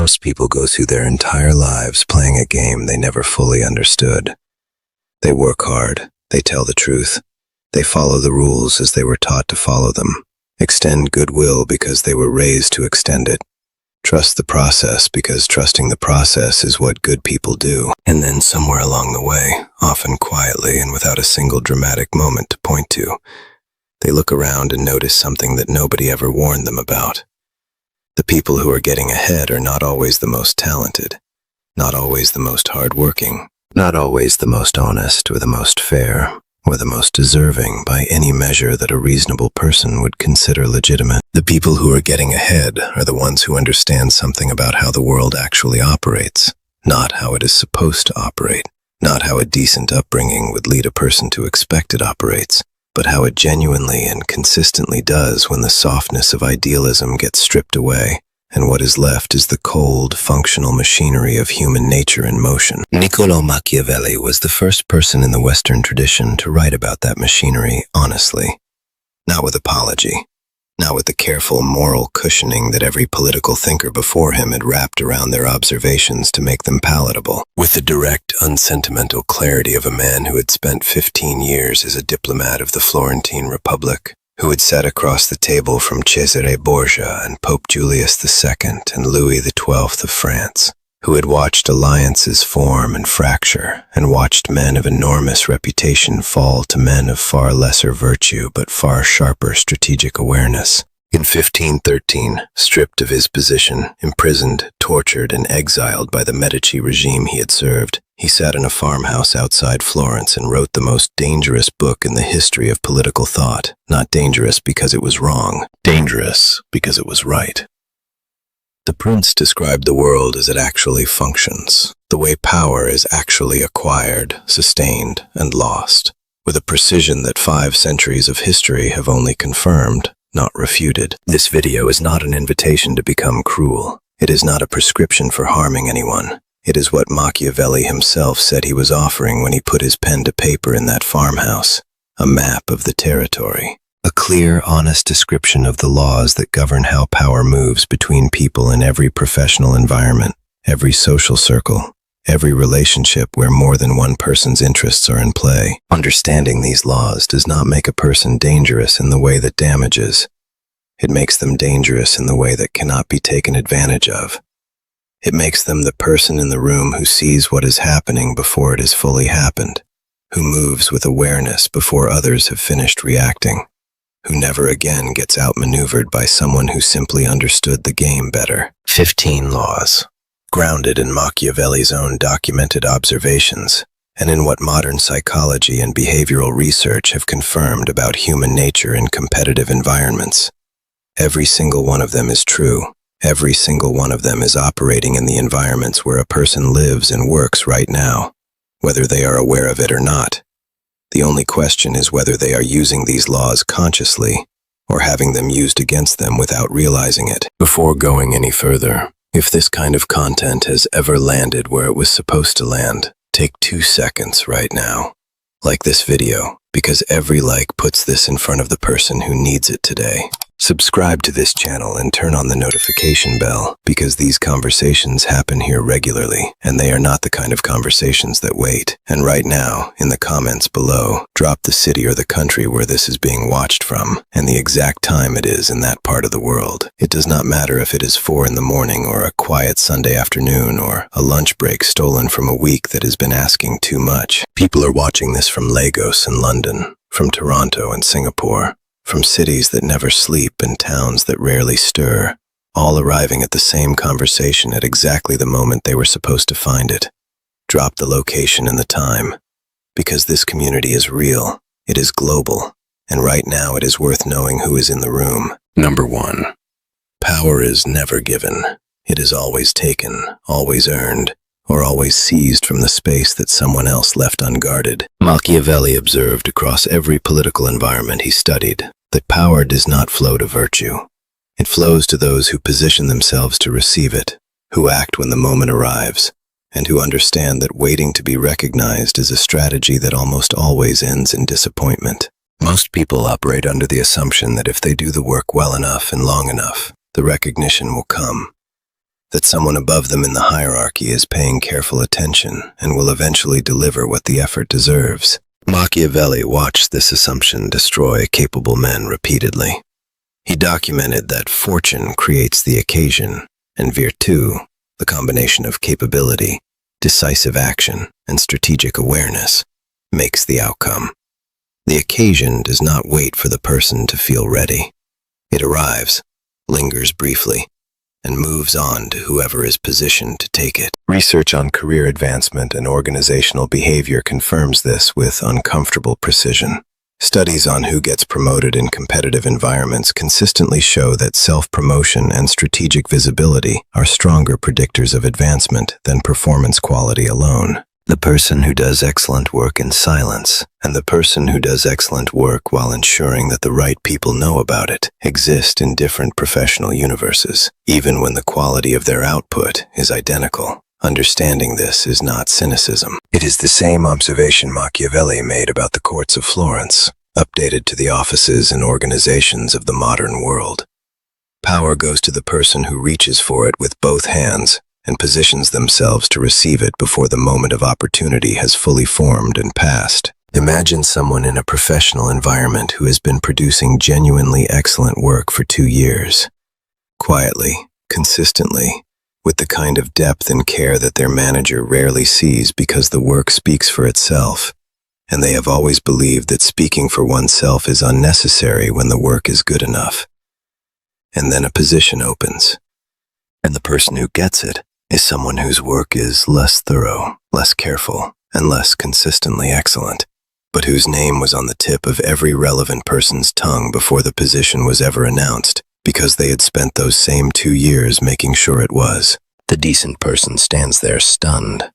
Most people go through their entire lives playing a game they never fully understood. They work hard, they tell the truth, they follow the rules as they were taught to follow them, extend goodwill because they were raised to extend it, trust the process because trusting the process is what good people do. And then somewhere along the way, often quietly and without a single dramatic moment to point to, they look around and notice something that nobody ever warned them about. The people who are getting ahead are not always the most talented, not always the most hardworking, not always the most honest or the most fair, or the most deserving by any measure that a reasonable person would consider legitimate. The people who are getting ahead are the ones who understand something about how the world actually operates, not how it is supposed to operate, not how a decent upbringing would lead a person to expect it operates, but how it genuinely and consistently does when the softness of idealism gets stripped away, and what is left is the cold, functional machinery of human nature in motion. Niccolò Machiavelli was the first person in the Western tradition to write about that machinery honestly, not with apology, not with the careful moral cushioning that every political thinker before him had wrapped around their observations to make them palatable, with the direct, unsentimental clarity of a man who had spent 15 years as a diplomat of the Florentine Republic, who had sat across the table from Cesare Borgia and Pope Julius II and Louis XII of France, who had watched alliances form and fracture, and watched men of enormous reputation fall to men of far lesser virtue but far sharper strategic awareness. In 1513, stripped of his position, imprisoned, tortured, and exiled by the Medici regime he had served, he sat in a farmhouse outside Florence and wrote the most dangerous book in the history of political thought. Not dangerous because it was wrong, dangerous because it was right. The prince described the world as it actually functions, the way power is actually acquired, sustained, and lost, with a precision that 5 centuries of history have only confirmed, not refuted. This video is not an invitation to become cruel. It is not a prescription for harming anyone. It is what Machiavelli himself said he was offering when he put his pen to paper in that farmhouse, a map of the territory. A clear, honest description of the laws that govern how power moves between people in every professional environment, every social circle, every relationship where more than one person's interests are in play. Understanding these laws does not make a person dangerous in the way that damages. It makes them dangerous in the way that cannot be taken advantage of. It makes them the person in the room who sees what is happening before it has fully happened, who moves with awareness before others have finished reacting, who never again gets outmaneuvered by someone who simply understood the game better. 15 laws, grounded in Machiavelli's own documented observations, and in what modern psychology and behavioral research have confirmed about human nature in competitive environments. Every single one of them is true. Every single one of them is operating in the environments where a person lives and works right now, whether they are aware of it or not. The only question is whether they are using these laws consciously or having them used against them without realizing it. Before going any further, if this kind of content has ever landed where it was supposed to land, take 2 seconds right now. Like this video, because every like puts this in front of the person who needs it today. Subscribe to this channel and turn on the notification bell, because these conversations happen here regularly, and they are not the kind of conversations that wait. And right now, in the comments below, drop the city or the country where this is being watched from, and the exact time it is in that part of the world. It does not matter if it is 4 in the morning or a quiet Sunday afternoon or a lunch break stolen from a week that has been asking too much. People are watching this from Lagos and London, from Toronto and Singapore, from cities that never sleep and towns that rarely stir, all arriving at the same conversation at exactly the moment they were supposed to find it. Drop the location and the time, because this community is real, it is global, and right now it is worth knowing who is in the room. Number 1. Power is never given. It is always taken, always earned, or always seized from the space that someone else left unguarded. Machiavelli observed across every political environment he studied that power does not flow to virtue. It flows to those who position themselves to receive it, who act when the moment arrives, and who understand that waiting to be recognized is a strategy that almost always ends in disappointment. Most people operate under the assumption that if they do the work well enough and long enough, the recognition will come. that someone above them in the hierarchy is paying careful attention and will eventually deliver what the effort deserves. Machiavelli watched this assumption destroy capable men repeatedly. He documented that fortune creates the occasion, and virtu, the combination of capability, decisive action, and strategic awareness, makes the outcome. The occasion does not wait for the person to feel ready. It arrives, lingers briefly, and moves on to whoever is positioned to take it. Research on career advancement and organizational behavior confirms this with uncomfortable precision. Studies on who gets promoted in competitive environments consistently show that self-promotion and strategic visibility are stronger predictors of advancement than performance quality alone. The person who does excellent work in silence, and the person who does excellent work while ensuring that the right people know about it, exist in different professional universes, even when the quality of their output is identical. Understanding this is not cynicism. It is the same observation Machiavelli made about the courts of Florence, updated to the offices and organizations of the modern world. Power goes to the person who reaches for it with both hands and positions themselves to receive it before the moment of opportunity has fully formed and passed. Imagine someone in a professional environment who has been producing genuinely excellent work for 2 years. Quietly, consistently, with the kind of depth and care that their manager rarely sees because the work speaks for itself, and they have always believed that speaking for oneself is unnecessary when the work is good enough. And then a position opens, and the person who gets it is someone whose work is less thorough, less careful, and less consistently excellent, but whose name was on the tip of every relevant person's tongue before the position was ever announced, because they had spent those same 2 years making sure it was. The decent person stands there stunned.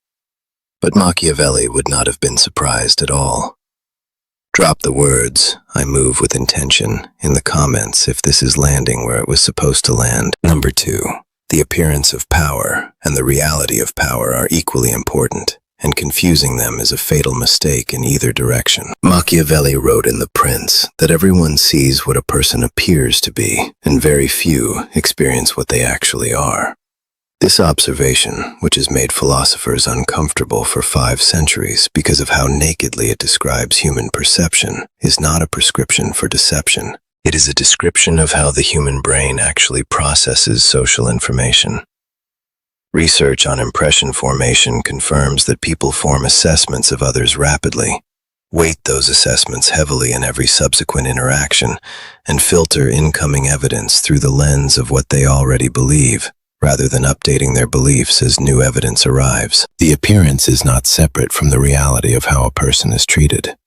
But Machiavelli would not have been surprised at all. Drop the words, "I move with intention," in the comments if this is landing where it was supposed to land. Number 2. The appearance of power and the reality of power are equally important, and confusing them is a fatal mistake in either direction. Machiavelli wrote in The Prince that everyone sees what a person appears to be, and very few experience what they actually are. This observation, which has made philosophers uncomfortable for 5 centuries because of how nakedly it describes human perception, is not a prescription for deception. It is a description of how the human brain actually processes social information. Research on impression formation confirms that people form assessments of others rapidly, weight those assessments heavily in every subsequent interaction, and filter incoming evidence through the lens of what they already believe, rather than updating their beliefs as new evidence arrives. The appearance is not separate from the reality of how a person is treated.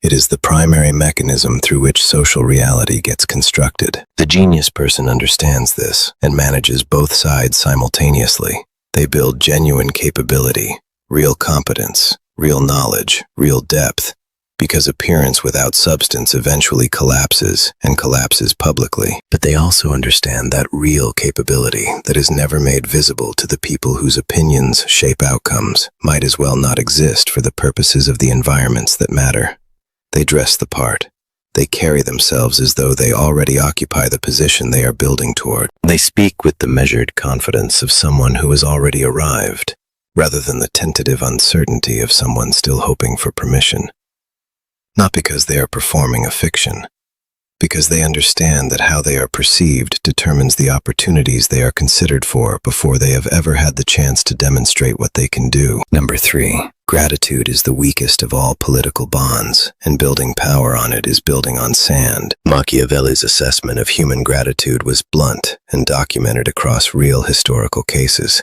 It is the primary mechanism through which social reality gets constructed. The genius person understands this and manages both sides simultaneously. They build genuine capability, real competence, real knowledge, real depth, because appearance without substance eventually collapses, and collapses publicly. But they also understand that real capability that is never made visible to the people whose opinions shape outcomes might as well not exist for the purposes of the environments that matter. They dress the part. They carry themselves as though they already occupy the position they are building toward. They speak with the measured confidence of someone who has already arrived, rather than the tentative uncertainty of someone still hoping for permission. Not because they are performing a fiction, because they understand that how they are perceived determines the opportunities they are considered for before they have ever had the chance to demonstrate what they can do. Number 3. Gratitude is the weakest of all political bonds, and building power on it is building on sand. Machiavelli's assessment of human gratitude was blunt and documented across real historical cases.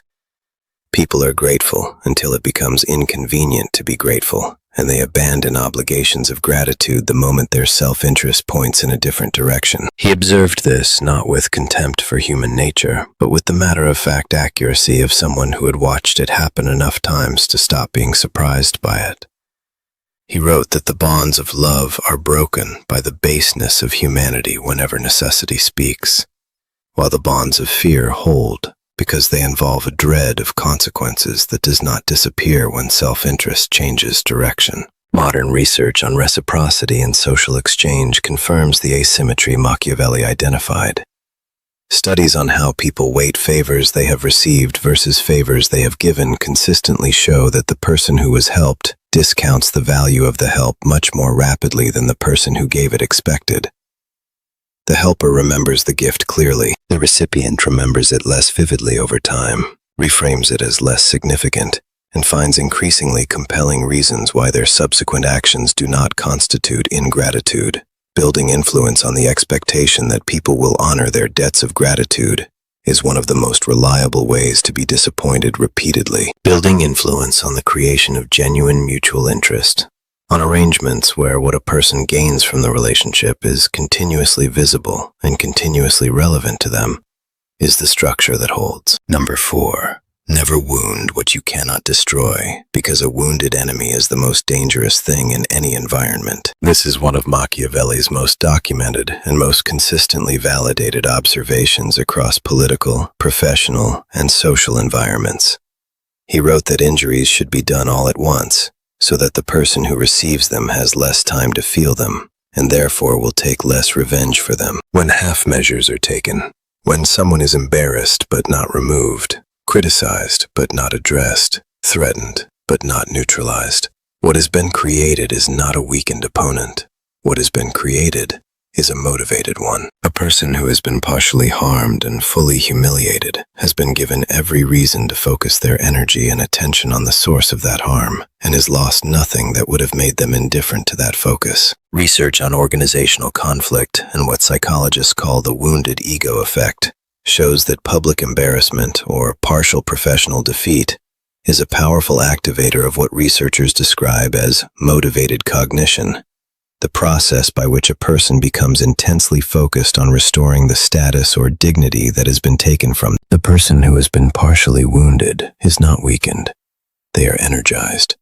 People are grateful until it becomes inconvenient to be grateful, and they abandon obligations of gratitude the moment their self-interest points in a different direction. He observed this not with contempt for human nature, but with the matter-of-fact accuracy of someone who had watched it happen enough times to stop being surprised by it. He wrote that the bonds of love are broken by the baseness of humanity whenever necessity speaks, while the bonds of fear hold because they involve a dread of consequences that does not disappear when self-interest changes direction. Modern research on reciprocity and social exchange confirms the asymmetry Machiavelli identified. Studies on how people weight favors they have received versus favors they have given consistently show that the person who was helped discounts the value of the help much more rapidly than the person who gave it expected. The helper remembers the gift clearly. The recipient remembers it less vividly over time, reframes it as less significant, and finds increasingly compelling reasons why their subsequent actions do not constitute ingratitude. Building influence on the expectation that people will honor their debts of gratitude is one of the most reliable ways to be disappointed repeatedly. Building influence on the creation of genuine mutual interest, on arrangements where what a person gains from the relationship is continuously visible and continuously relevant to them, is the structure that holds. Number 4. Never wound what you cannot destroy, because a wounded enemy is the most dangerous thing in any environment. This is one of Machiavelli's most documented and most consistently validated observations across political, professional, and social environments. He wrote that injuries should be done all at once, so that the person who receives them has less time to feel them, and therefore will take less revenge for them. When half measures are taken, when someone is embarrassed but not removed, criticized but not addressed, threatened but not neutralized. What has been created is not a weakened opponent. What has been created is a motivated one. A person who has been partially harmed and fully humiliated has been given every reason to focus their energy and attention on the source of that harm, and has lost nothing that would have made them indifferent to that focus. Research on organizational conflict and what psychologists call the wounded ego effect shows that public embarrassment or partial professional defeat is a powerful activator of what researchers describe as motivated cognition, the process by which a person becomes intensely focused on restoring the status or dignity that has been taken from them. The person who has been partially wounded is not weakened. They are energized.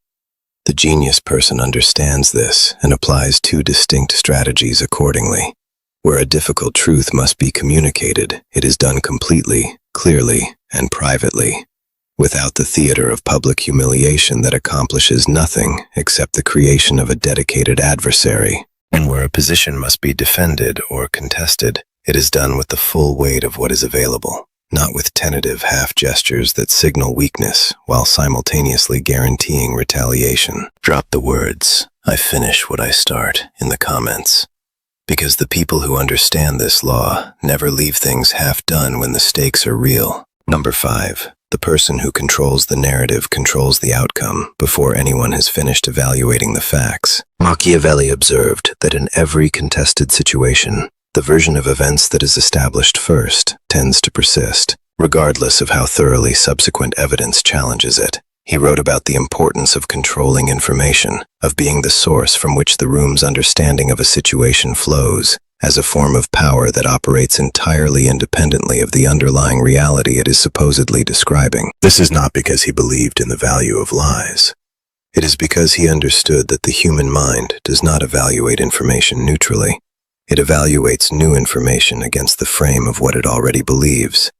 The genius person understands this and applies 2 distinct strategies accordingly. Where a difficult truth must be communicated, it is done completely, clearly, and privately, without the theater of public humiliation that accomplishes nothing except the creation of a dedicated adversary. And where a position must be defended or contested, it is done with the full weight of what is available, not with tentative half gestures that signal weakness while simultaneously guaranteeing retaliation. Drop the words, "I finish what I start," in the comments, because the people who understand this law never leave things half done when the stakes are real. Number 5. The person who controls the narrative controls the outcome before anyone has finished evaluating the facts. Machiavelli observed that in every contested situation, the version of events that is established first tends to persist, regardless of how thoroughly subsequent evidence challenges it. He wrote about the importance of controlling information, of being the source from which the room's understanding of a situation flows, as a form of power that operates entirely independently of the underlying reality it is supposedly describing. This is not because he believed in the value of lies. It is because he understood that the human mind does not evaluate information neutrally. It evaluates new information against the frame of what it already believes,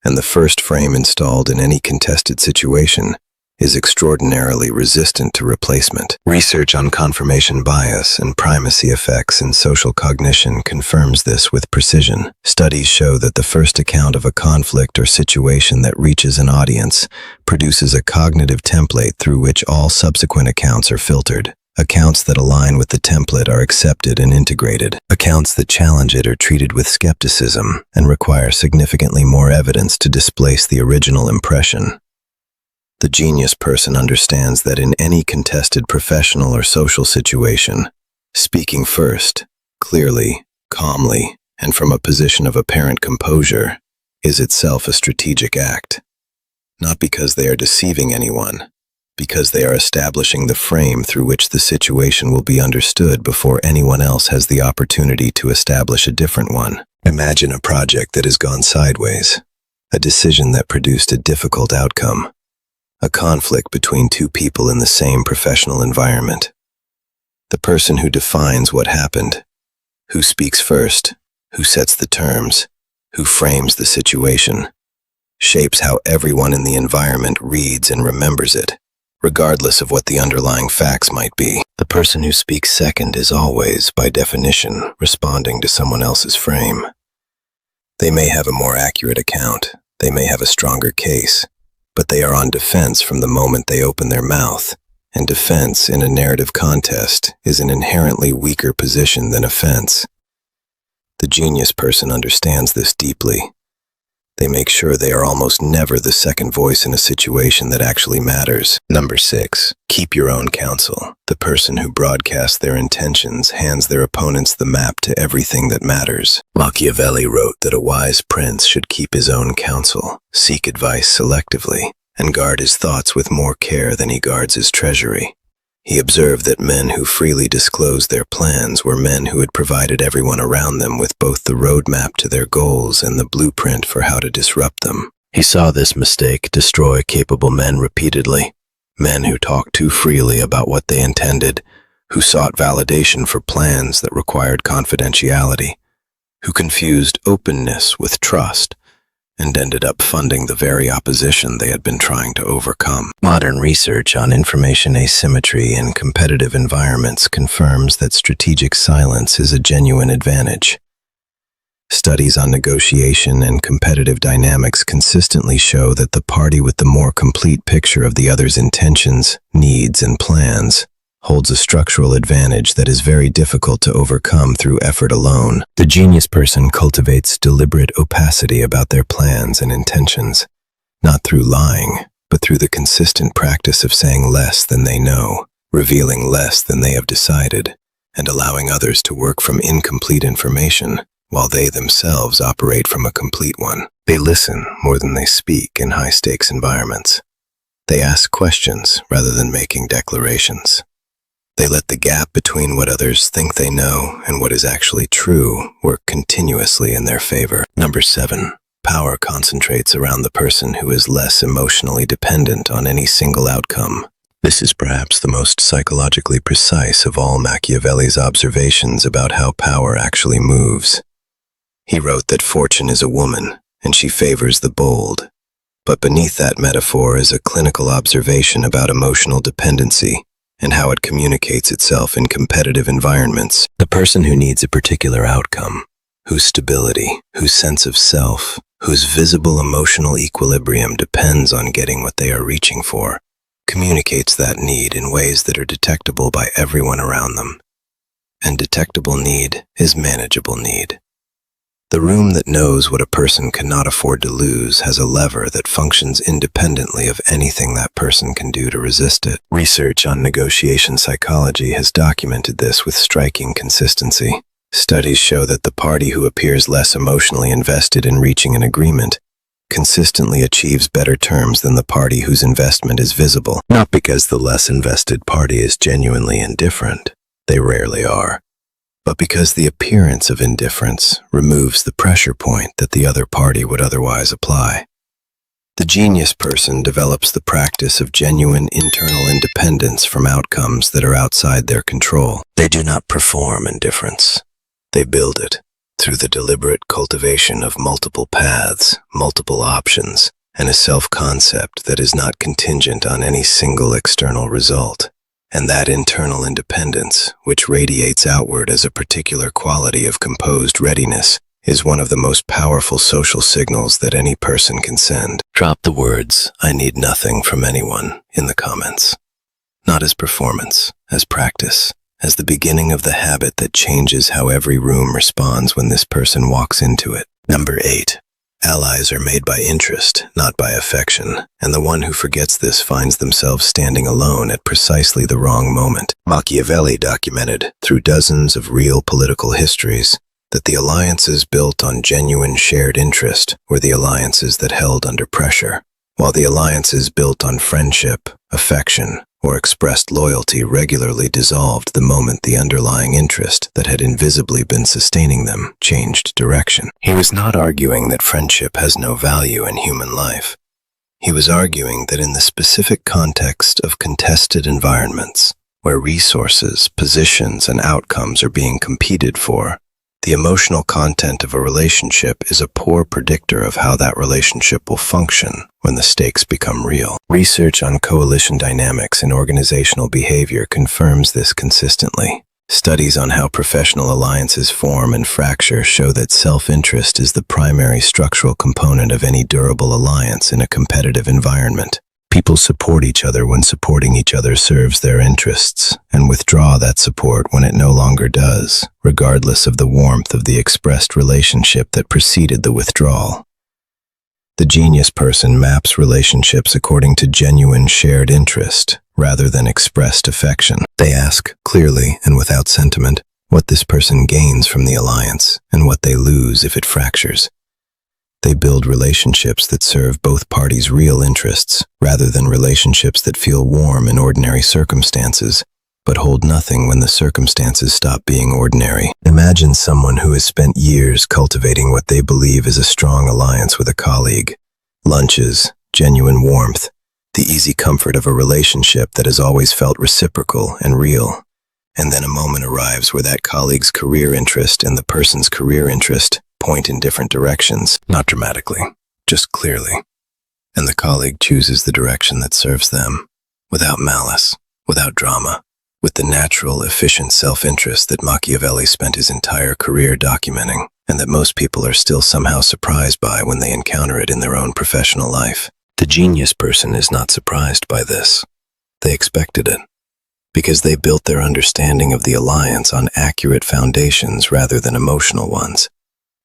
and the first frame installed in any contested situation is extraordinarily resistant to replacement. Research on confirmation bias and primacy effects in social cognition confirms this with precision. Studies show that the first account of a conflict or situation that reaches an audience produces a cognitive template through which all subsequent accounts are filtered. Accounts that align with the template are accepted and integrated. Accounts that challenge it are treated with skepticism and require significantly more evidence to displace the original impression. The genius person understands that in any contested professional or social situation, speaking first, clearly, calmly, and from a position of apparent composure, is itself a strategic act. Not because they are deceiving anyone, because they are establishing the frame through which the situation will be understood before anyone else has the opportunity to establish a different one. Imagine a project that has gone sideways, a decision that produced a difficult outcome, a conflict between 2 people in the same professional environment. The person who defines what happened, who speaks first, who sets the terms, who frames the situation, shapes how everyone in the environment reads and remembers it, regardless of what the underlying facts might be. The person who speaks second is always, by definition, responding to someone else's frame. They may have a more accurate account, they may have a stronger case, but they are on defense from the moment they open their mouth, and defense in a narrative contest is an inherently weaker position than offense. The genius person understands this deeply. They make sure they are almost never the second voice in a situation that actually matters. Number 6, keep your own counsel. The person who broadcasts their intentions hands their opponents the map to everything that matters. Machiavelli wrote that a wise prince should keep his own counsel, seek advice selectively, and guard his thoughts with more care than he guards his treasury. He observed that men who freely disclosed their plans were men who had provided everyone around them with both the roadmap to their goals and the blueprint for how to disrupt them. He saw this mistake destroy capable men repeatedly, men who talked too freely about what they intended, who sought validation for plans that required confidentiality, who confused openness with trust, and ended up funding the very opposition they had been trying to overcome. Modern research on information asymmetry in competitive environments confirms that strategic silence is a genuine advantage. Studies on negotiation and competitive dynamics consistently show that the party with the more complete picture of the other's intentions, needs, and plans holds a structural advantage that is very difficult to overcome through effort alone. The genius person cultivates deliberate opacity about their plans and intentions, not through lying, but through the consistent practice of saying less than they know, revealing less than they have decided, and allowing others to work from incomplete information, while they themselves operate from a complete one. They listen more than they speak in high-stakes environments. They ask questions rather than making declarations. They let the gap between what others think they know and what is actually true work continuously in their favor. Number 7, power concentrates around the person who is less emotionally dependent on any single outcome. This is perhaps the most psychologically precise of all Machiavelli's observations about how power actually moves. He wrote that fortune is a woman, and she favors the bold. But beneath that metaphor is a clinical observation about emotional dependency and how it communicates itself in competitive environments. The person who needs a particular outcome, whose stability, whose sense of self, whose visible emotional equilibrium depends on getting what they are reaching for, communicates that need in ways that are detectable by everyone around them. And detectable need is manageable need. The room that knows what a person cannot afford to lose has a lever that functions independently of anything that person can do to resist it. Research on negotiation psychology has documented this with striking consistency. Studies show that the party who appears less emotionally invested in reaching an agreement consistently achieves better terms than the party whose investment is visible, not because the less invested party is genuinely indifferent. They rarely are. But because the appearance of indifference removes the pressure point that the other party would otherwise apply. The genius person develops the practice of genuine internal independence from outcomes that are outside their control. They do not perform indifference. They build it through the deliberate cultivation of multiple paths, multiple options, and a self-concept that is not contingent on any single external result. And that internal independence, which radiates outward as a particular quality of composed readiness, is one of the most powerful social signals that any person can send. Drop the words, "I need nothing from anyone," in the comments. Not as performance, as practice, as the beginning of the habit that changes how every room responds when this person walks into it. Number 8. Allies are made by interest, not by affection, and the one who forgets this finds themselves standing alone at precisely the wrong moment. Machiavelli documented, through dozens of real political histories, that the alliances built on genuine shared interest were the alliances that held under pressure, while the alliances built on friendship, affection, or expressed loyalty regularly dissolved the moment the underlying interest that had invisibly been sustaining them changed direction. He was not arguing that friendship has no value in human life. He was arguing that in the specific context of contested environments, where resources, positions, and outcomes are being competed for, the emotional content of a relationship is a poor predictor of how that relationship will function when the stakes become real. Research on coalition dynamics in organizational behavior confirms this consistently. Studies on how professional alliances form and fracture show that self-interest is the primary structural component of any durable alliance in a competitive environment. People support each other when supporting each other serves their interests, and withdraw that support when it no longer does, regardless of the warmth of the expressed relationship that preceded the withdrawal. The genius person maps relationships according to genuine shared interest, rather than expressed affection. They ask, clearly and without sentiment, what this person gains from the alliance and what they lose if it fractures. They build relationships that serve both parties' real interests, rather than relationships that feel warm in ordinary circumstances, but hold nothing when the circumstances stop being ordinary. Imagine someone who has spent years cultivating what they believe is a strong alliance with a colleague. Lunches, genuine warmth, the easy comfort of a relationship that has always felt reciprocal and real. And then a moment arrives where that colleague's career interest and the person's career interest point in different directions, not dramatically, just clearly. And the colleague chooses the direction that serves them, without malice, without drama, with the natural, efficient self-interest that Machiavelli spent his entire career documenting, and that most people are still somehow surprised by when they encounter it in their own professional life. The genius person is not surprised by this. They expected it, because they built their understanding of the alliance on accurate foundations rather than emotional ones.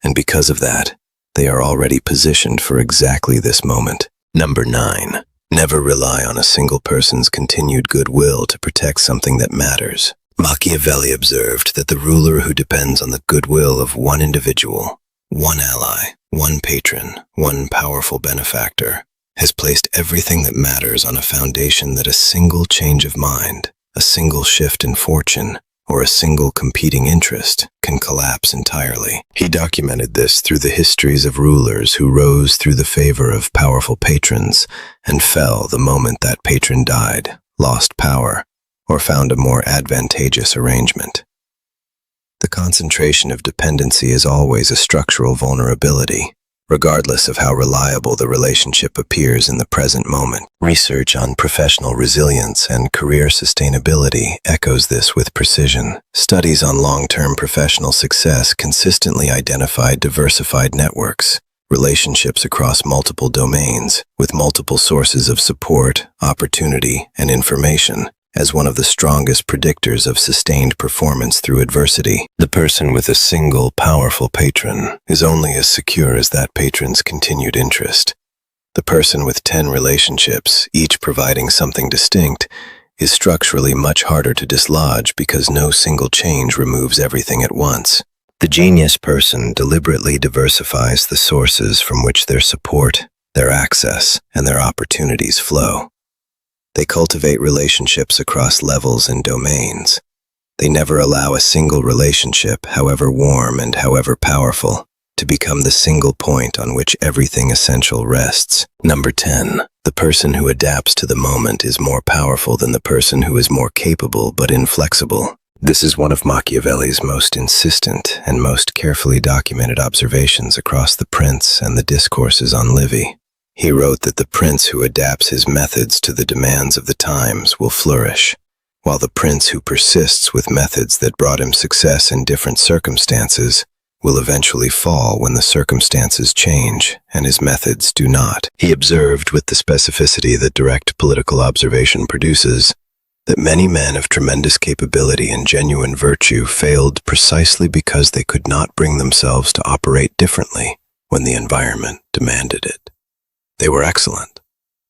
And because of that, they are already positioned for exactly this moment. Number 9. Never rely on a single person's continued goodwill to protect something that matters. Machiavelli observed that the ruler who depends on the goodwill of one individual, one ally, one patron, one powerful benefactor, has placed everything that matters on a foundation that a single change of mind, a single shift in fortune, or a single competing interest can collapse entirely. He documented this through the histories of rulers who rose through the favor of powerful patrons and fell the moment that patron died, lost power, or found a more advantageous arrangement. The concentration of dependency is always a structural vulnerability, regardless of how reliable the relationship appears in the present moment. Research on professional resilience and career sustainability echoes this with precision. Studies on long-term professional success consistently identify diversified networks, relationships across multiple domains, with multiple sources of support, opportunity, and information, as one of the strongest predictors of sustained performance through adversity. The person with a single, powerful patron is only as secure as that patron's continued interest. The person with 10 relationships, each providing something distinct, is structurally much harder to dislodge because no single change removes everything at once. The genius person deliberately diversifies the sources from which their support, their access, and their opportunities flow. They cultivate relationships across levels and domains. They never allow a single relationship, however warm and however powerful, to become the single point on which everything essential rests. Number 10. The person who adapts to the moment is more powerful than the person who is more capable but inflexible. This is one of Machiavelli's most insistent and most carefully documented observations across the Prince and the discourses on Livy. He wrote that the prince who adapts his methods to the demands of the times will flourish, while the prince who persists with methods that brought him success in different circumstances will eventually fall when the circumstances change and his methods do not. He observed with the specificity that direct political observation produces that many men of tremendous capability and genuine virtue failed precisely because they could not bring themselves to operate differently when the environment demanded it. They were excellent,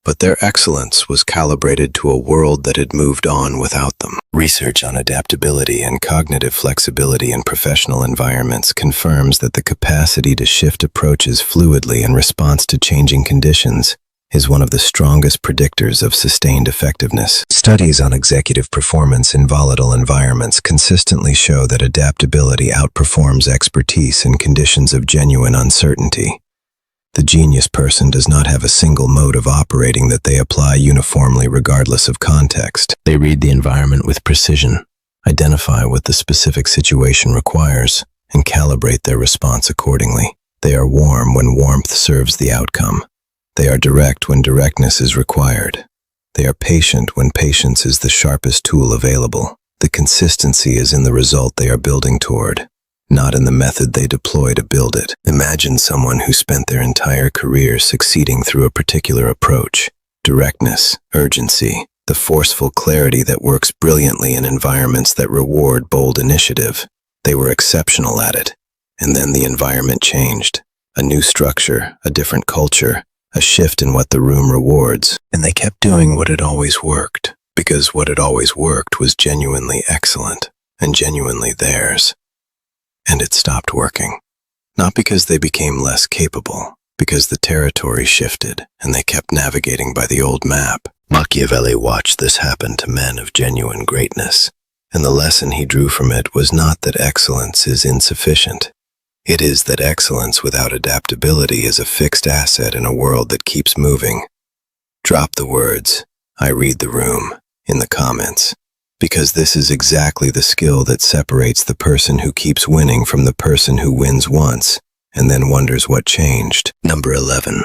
but their excellence was calibrated to a world that had moved on without them. Research on adaptability and cognitive flexibility in professional environments confirms that the capacity to shift approaches fluidly in response to changing conditions is one of the strongest predictors of sustained effectiveness. Studies on executive performance in volatile environments consistently show that adaptability outperforms expertise in conditions of genuine uncertainty. The genius person does not have a single mode of operating that they apply uniformly regardless of context. They read the environment with precision, identify what the specific situation requires, and calibrate their response accordingly. They are warm when warmth serves the outcome. They are direct when directness is required. They are patient when patience is the sharpest tool available. The consistency is in the result they are building toward, not in the method they deploy to build it. Imagine someone who spent their entire career succeeding through a particular approach. Directness, urgency, the forceful clarity that works brilliantly in environments that reward bold initiative. They were exceptional at it. And then the environment changed. A new structure, a different culture, a shift in what the room rewards. And they kept doing what had always worked, because what had always worked was genuinely excellent and genuinely theirs. And it stopped working. Not because they became less capable, because the territory shifted and they kept navigating by the old map. Machiavelli watched this happen to men of genuine greatness, and the lesson he drew from it was not that excellence is insufficient. It is that excellence without adaptability is a fixed asset in a world that keeps moving. Drop the words, "I read the room," in the comments, because this is exactly the skill that separates the person who keeps winning from the person who wins once and then wonders what changed. Number 11.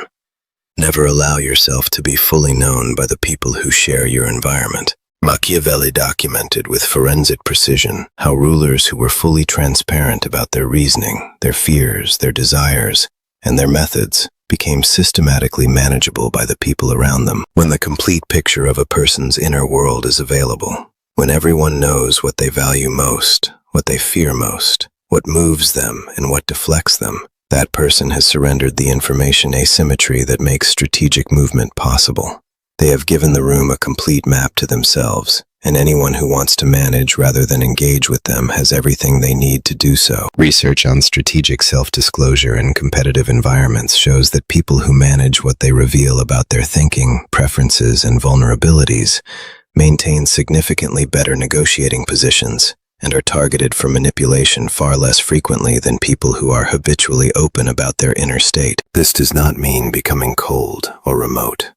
Never allow yourself to be fully known by the people who share your environment. Machiavelli documented with forensic precision how rulers who were fully transparent about their reasoning, their fears, their desires, and their methods became systematically manageable by the people around them. When the complete picture of a person's inner world is available, when everyone knows what they value most, what they fear most, what moves them and what deflects them, that person has surrendered the information asymmetry that makes strategic movement possible. They have given the room a complete map to themselves, and anyone who wants to manage rather than engage with them has everything they need to do so. Research on strategic self-disclosure in competitive environments shows that people who manage what they reveal about their thinking, preferences, and vulnerabilities maintain significantly better negotiating positions and are targeted for manipulation far less frequently than people who are habitually open about their inner state. This does not mean becoming cold or remote.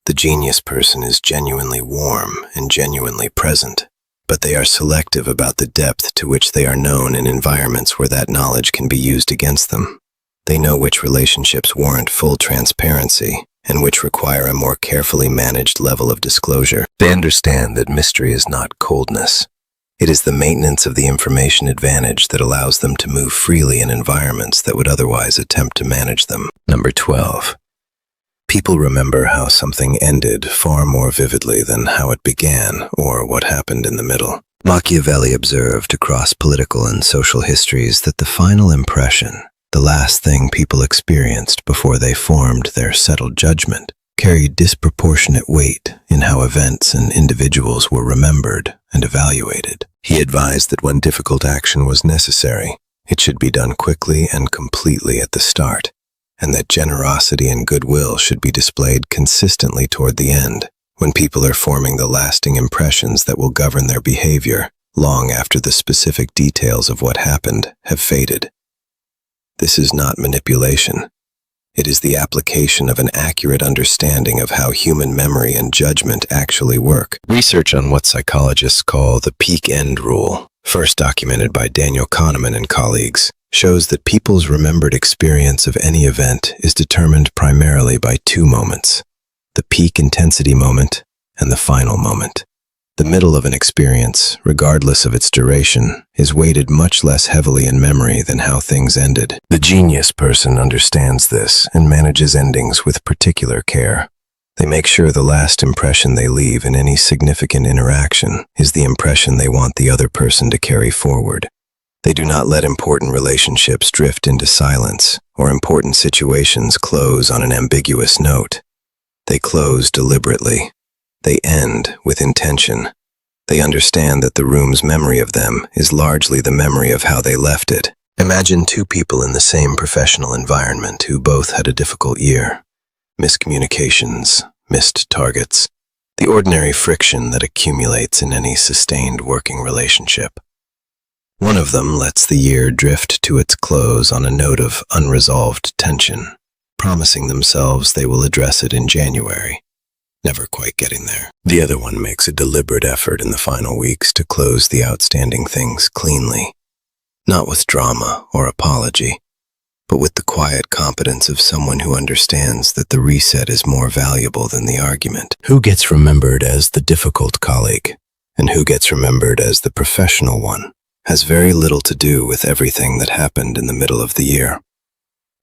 The genius person is genuinely warm and genuinely present, but they are selective about the depth to which they are known in environments where that knowledge can be used against them. They know which relationships warrant full transparency and which require a more carefully managed level of disclosure. They understand that mystery is not coldness. It is the maintenance of the information advantage that allows them to move freely in environments that would otherwise attempt to manage them. Number 12. People remember how something ended far more vividly than how it began or what happened in the middle. Machiavelli observed across political and social histories that the final impression, the last thing people experienced before they formed their settled judgment, carried disproportionate weight in how events and individuals were remembered and evaluated. He advised that when difficult action was necessary, it should be done quickly and completely at the start, and that generosity and goodwill should be displayed consistently toward the end, when people are forming the lasting impressions that will govern their behavior long after the specific details of what happened have faded. This is not manipulation. It is the application of an accurate understanding of how human memory and judgment actually work. Research on what psychologists call the peak end rule, first documented by Daniel Kahneman and colleagues, shows that people's remembered experience of any event is determined primarily by two moments: the peak intensity moment and the final moment. The middle of an experience, regardless of its duration, is weighted much less heavily in memory than how things ended. The genius person understands this and manages endings with particular care. They make sure the last impression they leave in any significant interaction is the impression they want the other person to carry forward. They do not let important relationships drift into silence or important situations close on an ambiguous note. They close deliberately. They end with intention. They understand that the room's memory of them is largely the memory of how they left it. Imagine two people in the same professional environment who both had a difficult year. Miscommunications, missed targets, the ordinary friction that accumulates in any sustained working relationship. One of them lets the year drift to its close on a note of unresolved tension, promising themselves they will address it in January, never quite getting there. The other one makes a deliberate effort in the final weeks to close the outstanding things cleanly, not with drama or apology, but with the quiet competence of someone who understands that the reset is more valuable than the argument. Who gets remembered as the difficult colleague? and who gets remembered as the professional one has very little to do with everything that happened in the middle of the year.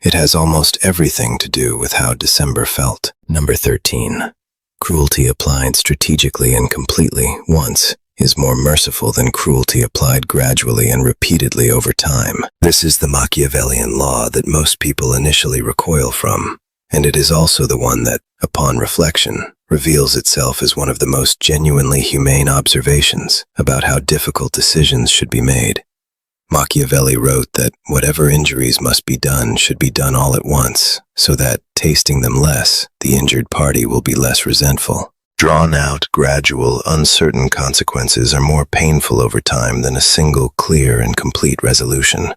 It has almost everything to do with how December felt. Number 13. Cruelty applied strategically and completely once is more merciful than cruelty applied gradually and repeatedly over time. This is the Machiavellian law that most people initially recoil from, and it is also the one that, upon reflection, reveals itself as one of the most genuinely humane observations about how difficult decisions should be made. Machiavelli wrote that whatever injuries must be done should be done all at once, so that, tasting them less, the injured party will be less resentful. Drawn-out, gradual, uncertain consequences are more painful over time than a single, clear, and complete resolution.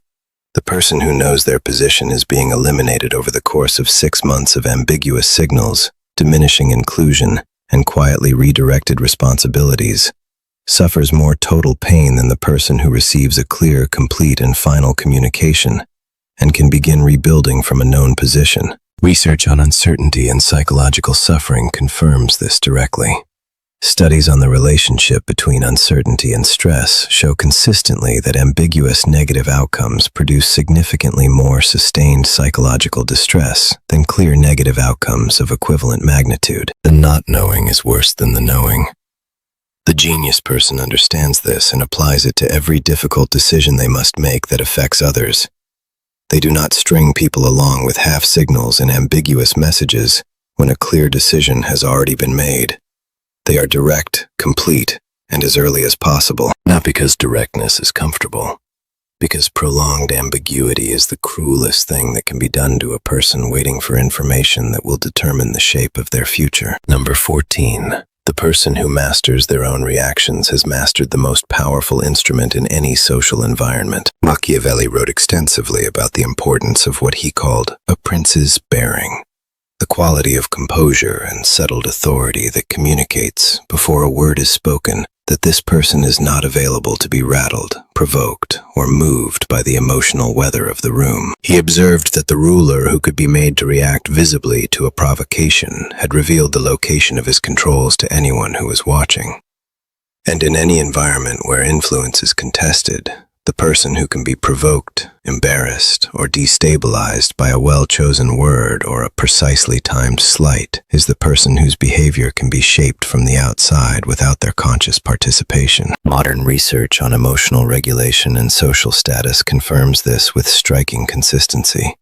The person who knows their position is being eliminated over the course of 6 months of ambiguous signals, diminishing inclusion, and quietly redirected responsibilities, suffers more total pain than the person who receives a clear, complete, and final communication, and can begin rebuilding from a known position. Research on uncertainty and psychological suffering confirms this directly. Studies on the relationship between uncertainty and stress show consistently that ambiguous negative outcomes produce significantly more sustained psychological distress than clear negative outcomes of equivalent magnitude. The not knowing is worse than the knowing. The genius person understands this and applies it to every difficult decision they must make that affects others. They do not string people along with half signals and ambiguous messages when a clear decision has already been made. They are direct, complete, and as early as possible, not because directness is comfortable, because prolonged ambiguity is the cruelest thing that can be done to a person waiting for information that will determine the shape of their future. Number 14. The person who masters their own reactions has mastered the most powerful instrument in any social environment. Machiavelli wrote extensively about the importance of what he called a prince's bearing, the quality of composure and settled authority that communicates, before a word is spoken, that this person is not available to be rattled, provoked, or moved by the emotional weather of the room. He observed that the ruler who could be made to react visibly to a provocation had revealed the location of his controls to anyone who was watching. And in any environment where influence is contested, the person who can be provoked, embarrassed, or destabilized by a well-chosen word or a precisely timed slight is the person whose behavior can be shaped from the outside without their conscious participation. Modern research on emotional regulation and social status confirms this with striking consistency.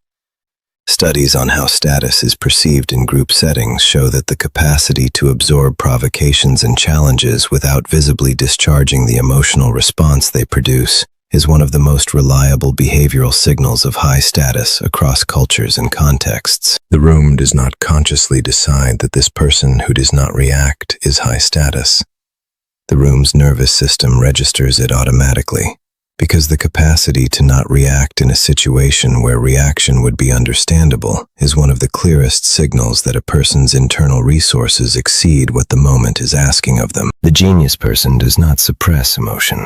Studies on how status is perceived in group settings show that the capacity to absorb provocations and challenges without visibly discharging the emotional response they produce is one of the most reliable behavioral signals of high status across cultures and contexts. The room does not consciously decide that this person who does not react is high status. The room's nervous system registers it automatically, because the capacity to not react in a situation where reaction would be understandable is one of the clearest signals that a person's internal resources exceed what the moment is asking of them. The genius person does not suppress emotion.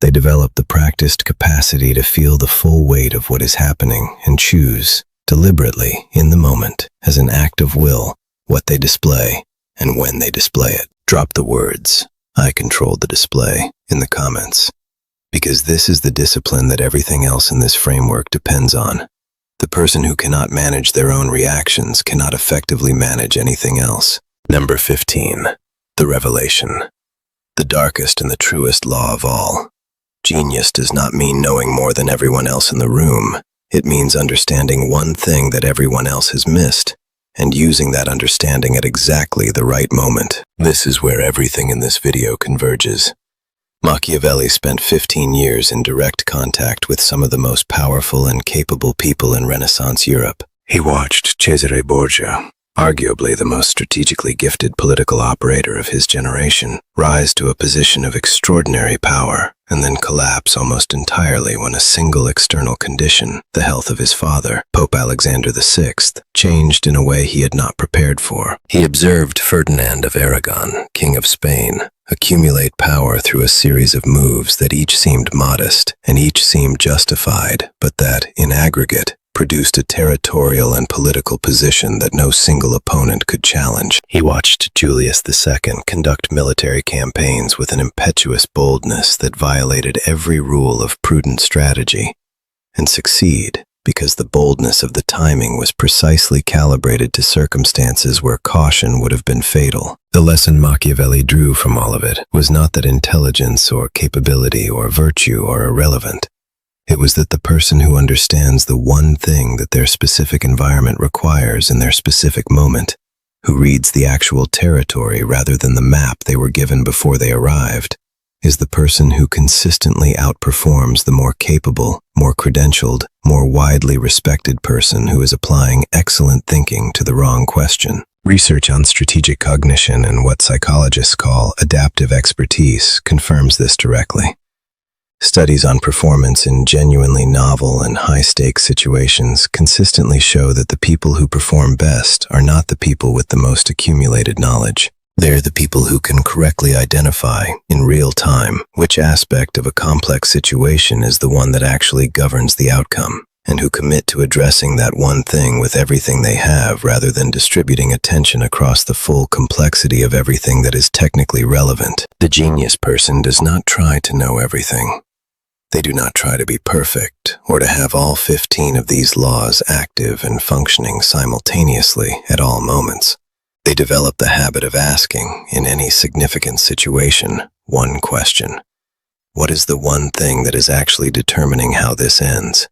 They develop the practiced capacity to feel the full weight of what is happening and choose, deliberately, in the moment, as an act of will, what they display and when they display it. Drop the words, "I control the display," in the comments, because this is the discipline that everything else in this framework depends on. The person who cannot manage their own reactions cannot effectively manage anything else. Number 15. The revelation. The darkest and the truest law of all. Genius does not mean knowing more than everyone else in the room. It means understanding one thing that everyone else has missed, and using that understanding at exactly the right moment. This is where everything in this video converges. Machiavelli spent 15 years in direct contact with some of the most powerful and capable people in Renaissance Europe. He watched Cesare Borgia, arguably the most strategically gifted political operator of his generation, rise to a position of extraordinary power and then collapse almost entirely when a single external condition, the health of his father, Pope Alexander VI, changed in a way he had not prepared for. He observed Ferdinand of Aragon, King of Spain, accumulate power through a series of moves that each seemed modest and each seemed justified, but that, in aggregate, produced a territorial and political position that no single opponent could challenge. He watched Julius II conduct military campaigns with an impetuous boldness that violated every rule of prudent strategy, and succeed because the boldness of the timing was precisely calibrated to circumstances where caution would have been fatal. The lesson Machiavelli drew from all of it was not that intelligence or capability or virtue are irrelevant. It was that the person who understands the one thing that their specific environment requires in their specific moment, who reads the actual territory rather than the map they were given before they arrived, is the person who consistently outperforms the more capable, more credentialed, more widely respected person who is applying excellent thinking to the wrong question. Research on strategic cognition and what psychologists call adaptive expertise confirms this directly. Studies on performance in genuinely novel and high-stakes situations consistently show that the people who perform best are not the people with the most accumulated knowledge. They're the people who can correctly identify, in real time, which aspect of a complex situation is the one that actually governs the outcome, and who commit to addressing that one thing with everything they have rather than distributing attention across the full complexity of everything that is technically relevant. The genius person does not try to know everything. They do not try to be perfect, or to have all 15 of these laws active and functioning simultaneously at all moments. They develop the habit of asking, in any significant situation, one question. What is the one thing that is actually determining how this ends?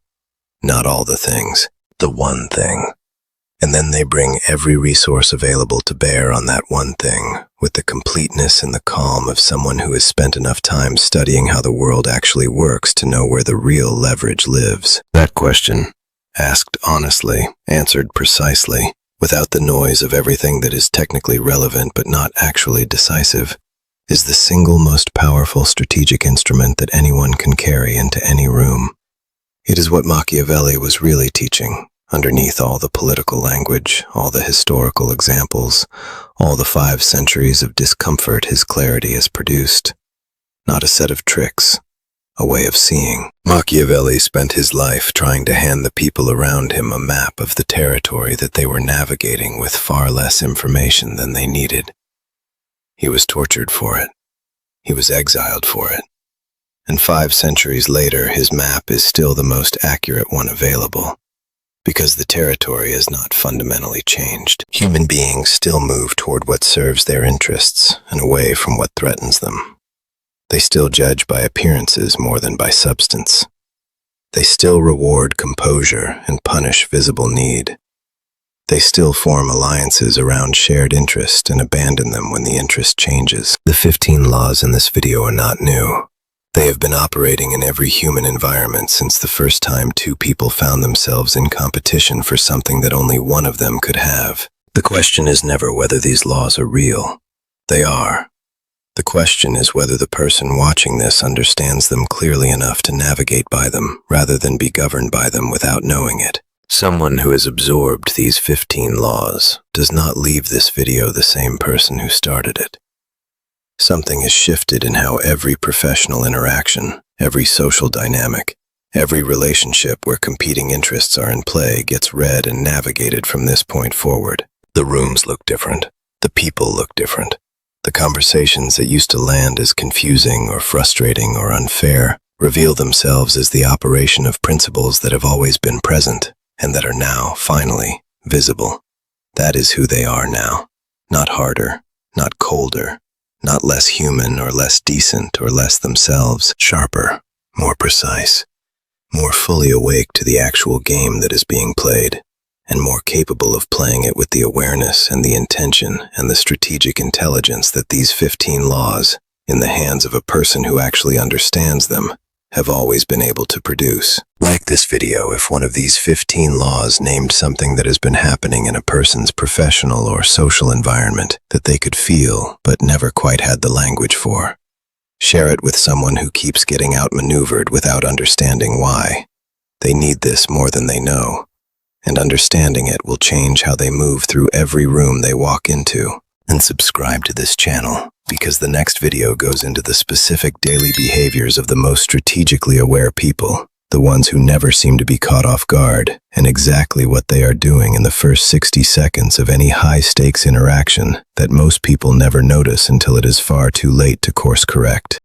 Not all the things, the one thing. And then they bring every resource available to bear on that one thing, with the completeness and the calm of someone who has spent enough time studying how the world actually works to know where the real leverage lives. That question, asked honestly, answered precisely, without the noise of everything that is technically relevant but not actually decisive, is the single most powerful strategic instrument that anyone can carry into any room. It is what Machiavelli was really teaching, underneath all the political language, all the historical examples, all the 5 centuries of discomfort his clarity has produced. Not a set of tricks, a way of seeing. Machiavelli spent his life trying to hand the people around him a map of the territory that they were navigating with far less information than they needed. He was tortured for it. He was exiled for it. And 5 centuries later, his map is still the most accurate one available, because the territory has not fundamentally changed. Human beings still move toward what serves their interests and away from what threatens them. They still judge by appearances more than by substance. They still reward composure and punish visible need. They still form alliances around shared interest and abandon them when the interest changes. The 15 laws in this video are not new. They have been operating in every human environment since the first time 2 people found themselves in competition for something that only one of them could have. The question is never whether these laws are real. They are. The question is whether the person watching this understands them clearly enough to navigate by them, rather than be governed by them without knowing it. Someone who has absorbed these 15 laws does not leave this video the same person who started it. Something has shifted in how every professional interaction, every social dynamic, every relationship where competing interests are in play gets read and navigated from this point forward. The rooms look different. The people look different. The conversations that used to land as confusing or frustrating or unfair reveal themselves as the operation of principles that have always been present and that are now, finally, visible. That is who they are now. Not harder, not colder, not less human or less decent or less themselves. Sharper, more precise, more fully awake to the actual game that is being played, and more capable of playing it with the awareness and the intention and the strategic intelligence that these 15 laws, in the hands of a person who actually understands them, have always been able to produce. Like this video if one of these 15 laws named something that has been happening in a person's professional or social environment that they could feel but never quite had the language for. Share it with someone who keeps getting outmaneuvered without understanding why. They need this more than they know, and understanding it will change how they move through every room they walk into. And subscribe to this channel, because the next video goes into the specific daily behaviors of the most strategically aware people. the ones who never seem to be caught off guard, and exactly what they are doing in the first 60 seconds of any high-stakes interaction that most people never notice until it is far too late to course correct.